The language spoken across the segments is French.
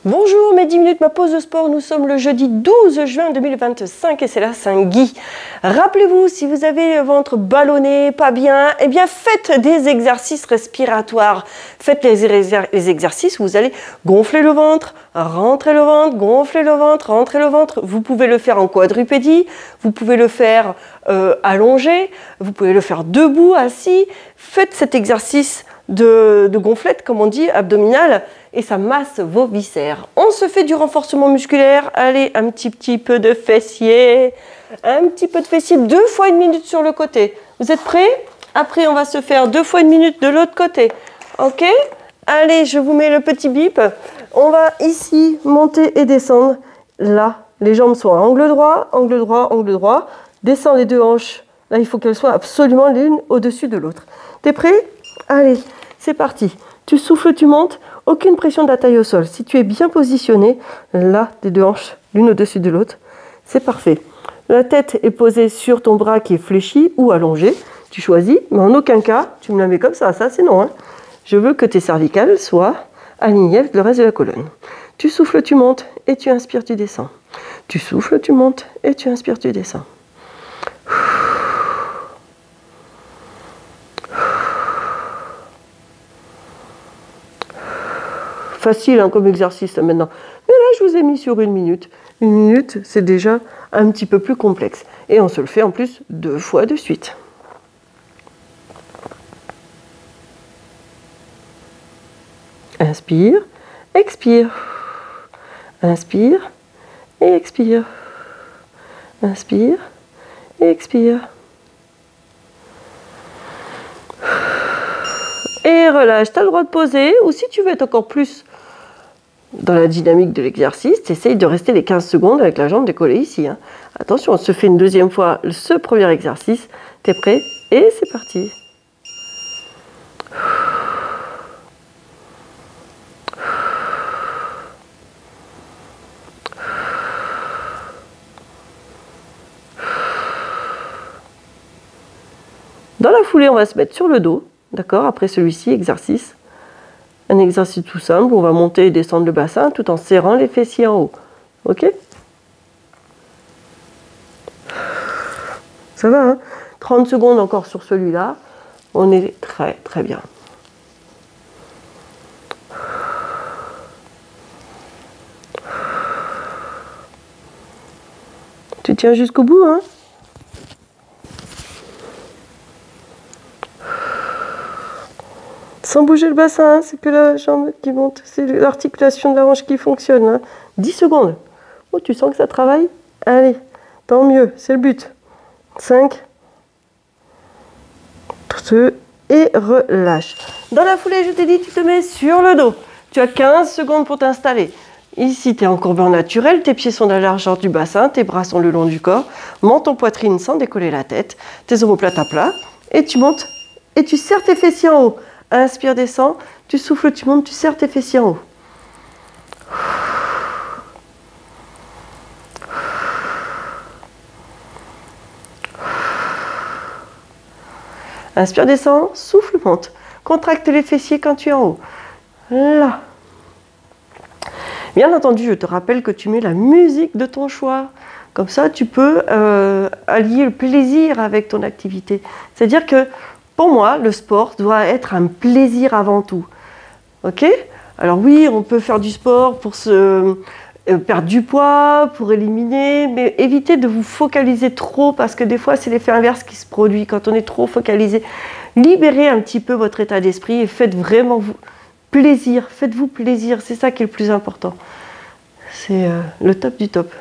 Bonjour, mes 10 minutes, ma pause de sport. Nous sommes le jeudi 12 juin 2025 et c'est la Saint-Guy. Rappelez-vous, si vous avez le ventre ballonné, pas bien, eh bien faites des exercices respiratoires. Faites les exercices où vous allez gonfler le ventre, rentrer le ventre, gonfler le ventre, rentrer le ventre. Vous pouvez le faire en quadrupédie, vous pouvez le faire allongé, vous pouvez le faire debout, assis. Faites cet exercice de gonflette, comme on dit, abdominale, et ça masse vos viscères. On se fait du renforcement musculaire. Allez, un petit peu de fessier. Un petit peu de fessier, 2 fois 1 minute sur le côté. Vous êtes prêts? Après, on va se faire 2 fois 1 minute de l'autre côté. Ok? Allez, je vous mets le petit bip. On va ici monter et descendre. Là, les jambes sont à angle droit, angle droit, angle droit. Descends les 2 hanches. Là, il faut qu'elles soient absolument l'une au-dessus de l'autre. T'es prêt? Allez, c'est parti. Tu souffles, tu montes. Aucune pression de la taille au sol. Si tu es bien positionné, là, tes 2 hanches, l'une au-dessus de l'autre, c'est parfait. La tête est posée sur ton bras qui est fléchi ou allongé. Tu choisis, mais en aucun cas, tu me la mets comme ça c'est non. Hein. Je veux que tes cervicales soient alignées avec le reste de la colonne. Tu souffles, tu montes et tu inspires, tu descends. Tu souffles, tu montes et tu inspires, tu descends. Facile hein, comme exercice maintenant. Mais là, je vous ai mis sur 1 minute. 1 minute, c'est déjà un petit peu plus complexe. Et on se le fait en plus 2 fois de suite. Inspire, expire. Inspire et expire. Inspire et expire. Et relâche, tu as le droit de poser, ou si tu veux être encore plus dans la dynamique de l'exercice, tu essayes de rester les 15 secondes avec la jambe décollée ici. Hein. Attention, on se fait une deuxième fois ce premier exercice. Tu es prêt? Et c'est parti. Dans la foulée, on va se mettre sur le dos. D'accord? Après celui-ci, exercice. Un exercice tout simple, on va monter et descendre le bassin tout en serrant les fessiers en haut. Ok? Ça va, hein? 30 secondes encore sur celui-là. On est très très bien. Tu tiens jusqu'au bout, hein? Sans bouger le bassin, c'est que la jambe qui monte, c'est l'articulation de la hanche qui fonctionne. Hein. 10 secondes. Oh, tu sens que ça travaille? Allez, tant mieux, c'est le but. 5, 2, et relâche. Dans la foulée, je t'ai dit, tu te mets sur le dos. Tu as 15 secondes pour t'installer. Ici, tu es en courbeur naturelle, tes pieds sont à la largeur du bassin, tes bras sont le long du corps. Monte ton poitrine sans décoller la tête, tes omoplates à plat, et tu montes et tu serres tes fessiers en haut. Inspire, descends, tu souffles, tu montes, tu serres tes fessiers en haut. Inspire, descends, souffle, monte. Contracte les fessiers quand tu es en haut. Là. Bien entendu, je te rappelle que tu mets la musique de ton choix. Comme ça, tu peux allier le plaisir avec ton activité. C'est-à-dire que pour moi, le sport doit être un plaisir avant tout. Ok? Alors oui, on peut faire du sport pour se perdre du poids, pour éliminer, mais évitez de vous focaliser trop parce que des fois, c'est l'effet inverse qui se produit quand on est trop focalisé. Libérez un petit peu votre état d'esprit et faites vraiment plaisir. Faites-vous plaisir, c'est ça qui est le plus important. C'est le top du top.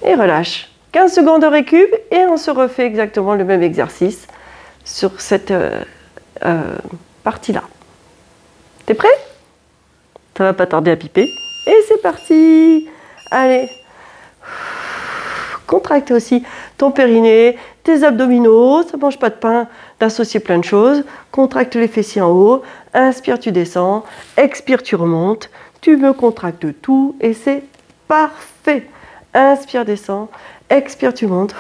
Et relâche. 15 secondes de récup et on se refait exactement le même exercice sur cette partie-là. T'es prêt? Ça va pas tarder à piper. Et c'est parti! Allez! Contracte aussi ton périnée, tes abdominaux, ça mange pas de pain d'associer plein de choses. Contracte les fessiers en haut, inspire, tu descends, expire, tu remontes. Tu me contractes tout et c'est Parfait. Inspire, descends. Expire, tu montes.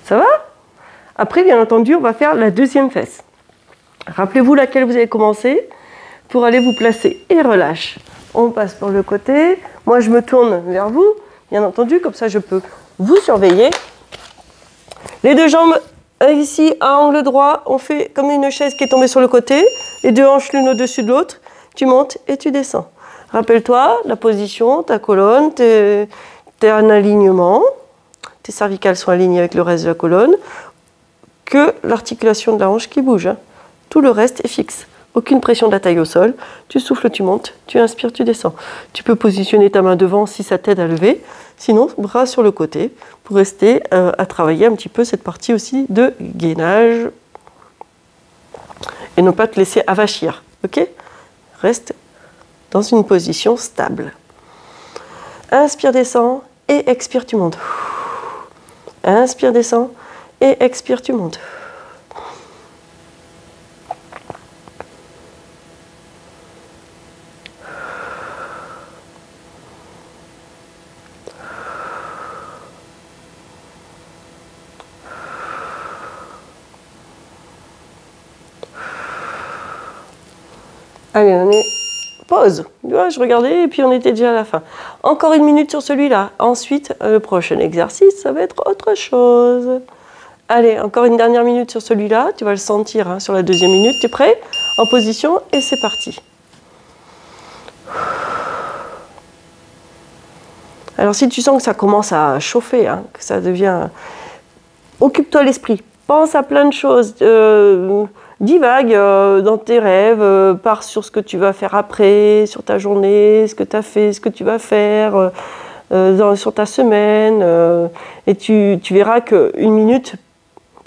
Ça va? Après, bien entendu, on va faire la deuxième fesse. Rappelez-vous laquelle vous avez commencé pour aller vous placer. Et relâche. On passe par le côté. Moi, je me tourne vers vous, bien entendu, comme ça, je peux vous surveiller. Les deux jambes ici, à angle droit, on fait comme une chaise qui est tombée sur le côté. Les deux hanches l'une au-dessus de l'autre. Tu montes et tu descends. Rappelle-toi, la position, ta colonne, t'es en alignement. Tes cervicales sont alignées avec le reste de la colonne, que l'articulation de la hanche qui bouge. Hein. Tout le reste est fixe. Aucune pression de la taille au sol. Tu souffles, tu montes, tu inspires, tu descends. Tu peux positionner ta main devant si ça t'aide à lever. Sinon, bras sur le côté pour rester à travailler un petit peu cette partie aussi de gainage et ne pas te laisser avachir. Ok? Reste dans une position stable. Inspire, descends et expire, tu montes. Inspire, descends et expire, tu montes. Allez, on est pause. Tu vois, je regardais et puis on était déjà à la fin. Encore une minute sur celui-là. Ensuite, le prochain exercice, ça va être autre chose. Allez, encore une dernière minute sur celui-là. Tu vas le sentir hein, sur la deuxième minute. Tu es prêt? En position et c'est parti. Alors si tu sens que ça commence à chauffer, hein, que ça devient... Occupe-toi l'esprit. Pense à plein de choses. Divague dans tes rêves, pars sur ce que tu vas faire après, sur ta journée, ce que tu as fait, ce que tu vas faire, sur ta semaine. Et tu verras qu'une minute,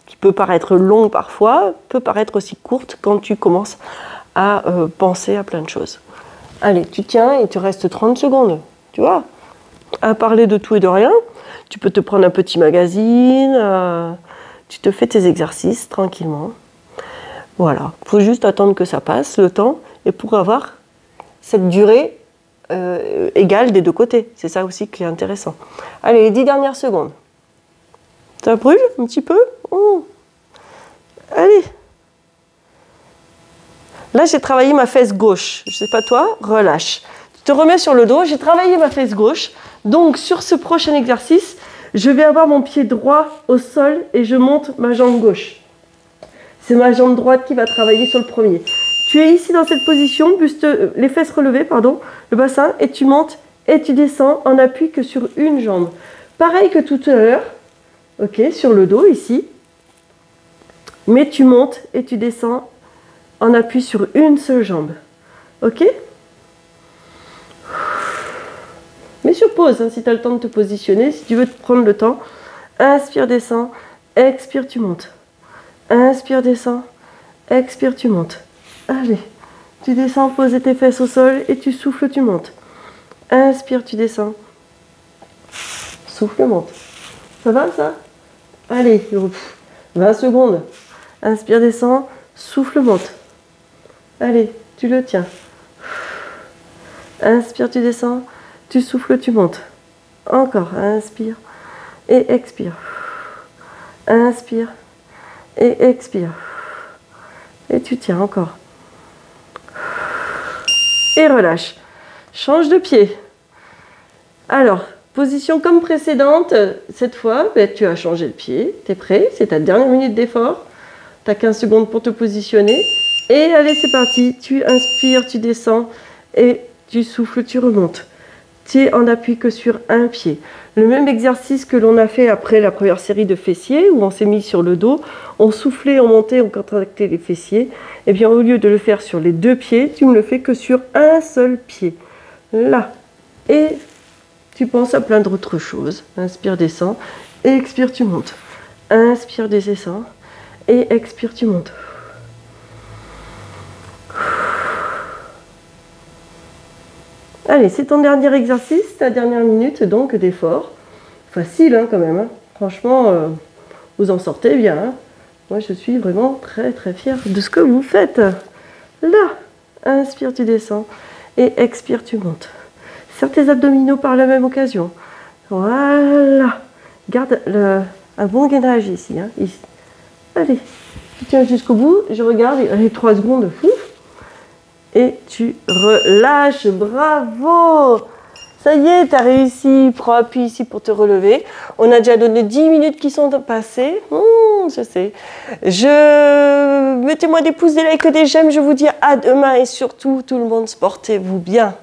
qui peut paraître longue parfois, peut paraître aussi courte quand tu commences à penser à plein de choses. Allez, tu tiens et tu restes 30 secondes, tu vois, à parler de tout et de rien. Tu peux te prendre un petit magazine, tu te fais tes exercices tranquillement. Voilà, il faut juste attendre que ça passe le temps et pour avoir cette durée égale des deux côtés. C'est ça aussi qui est intéressant. Allez, les 10 dernières secondes. Ça brûle un petit peu? Allez. Là, j'ai travaillé ma fesse gauche. Je ne sais pas toi, relâche. Tu te remets sur le dos, j'ai travaillé ma fesse gauche. Donc, sur ce prochain exercice, je vais avoir mon pied droit au sol et je monte ma jambe gauche. C'est ma jambe droite qui va travailler sur le premier. Tu es ici dans cette position, buste, les fesses relevées, pardon, le bassin, et tu montes et tu descends en appui que sur une jambe. Pareil que tout à l'heure, ok, sur le dos ici, mais tu montes et tu descends en appui sur une seule jambe. Ok? Mets sur pause hein, si tu as le temps de te positionner, si tu veux te prendre le temps. Inspire, descends, expire, tu montes. Inspire, descends, expire, tu montes. Allez, tu descends, pose tes fesses au sol et tu souffles, tu montes. Inspire, tu descends. Souffle, monte. Ça va ça? Allez, 20 secondes. Inspire, descends, souffle, monte. Allez, tu le tiens. Inspire, tu descends, tu souffles, tu montes. Encore, inspire et expire. Inspire et expire. Et tu tiens encore. Et relâche. Change de pied. Alors, position comme précédente. Cette fois, tu as changé le pied. Tu es prêt? C'est ta dernière minute d'effort. Tu as 15 secondes pour te positionner. Et allez, c'est parti. Tu inspires, tu descends et tu souffles, tu remontes. tu es en appui que sur un pied. Le même exercice que l'on a fait après la première série de fessiers, où on s'est mis sur le dos, on soufflait, on montait, on contractait les fessiers. Et bien au lieu de le faire sur les deux pieds, tu ne le fais que sur un seul pied. Là. Et tu penses à plein d'autres choses. Inspire, descends. Et expire, tu montes. Inspire, descends. Et expire, tu montes. Allez, c'est ton dernier exercice, ta dernière minute donc d'effort. Facile hein, quand même. Hein. Franchement, vous en sortez bien. Hein. Moi, je suis vraiment très très fière de ce que vous faites. Là, inspire, tu descends. Et expire, tu montes. Serre tes abdominaux par la même occasion. Voilà. Garde un bon gainage ici, hein, ici. Allez, tu tiens jusqu'au bout. Je regarde, allez, 3 secondes. Ouf. Et tu relâches. Bravo! Ça y est, tu as réussi. Prends appui ici pour te relever. On a déjà donné 10 minutes qui sont passées. Je sais. Mettez-moi des pouces, des likes, des j'aime. Je vous dis à demain et surtout, tout le monde, portez-vous bien.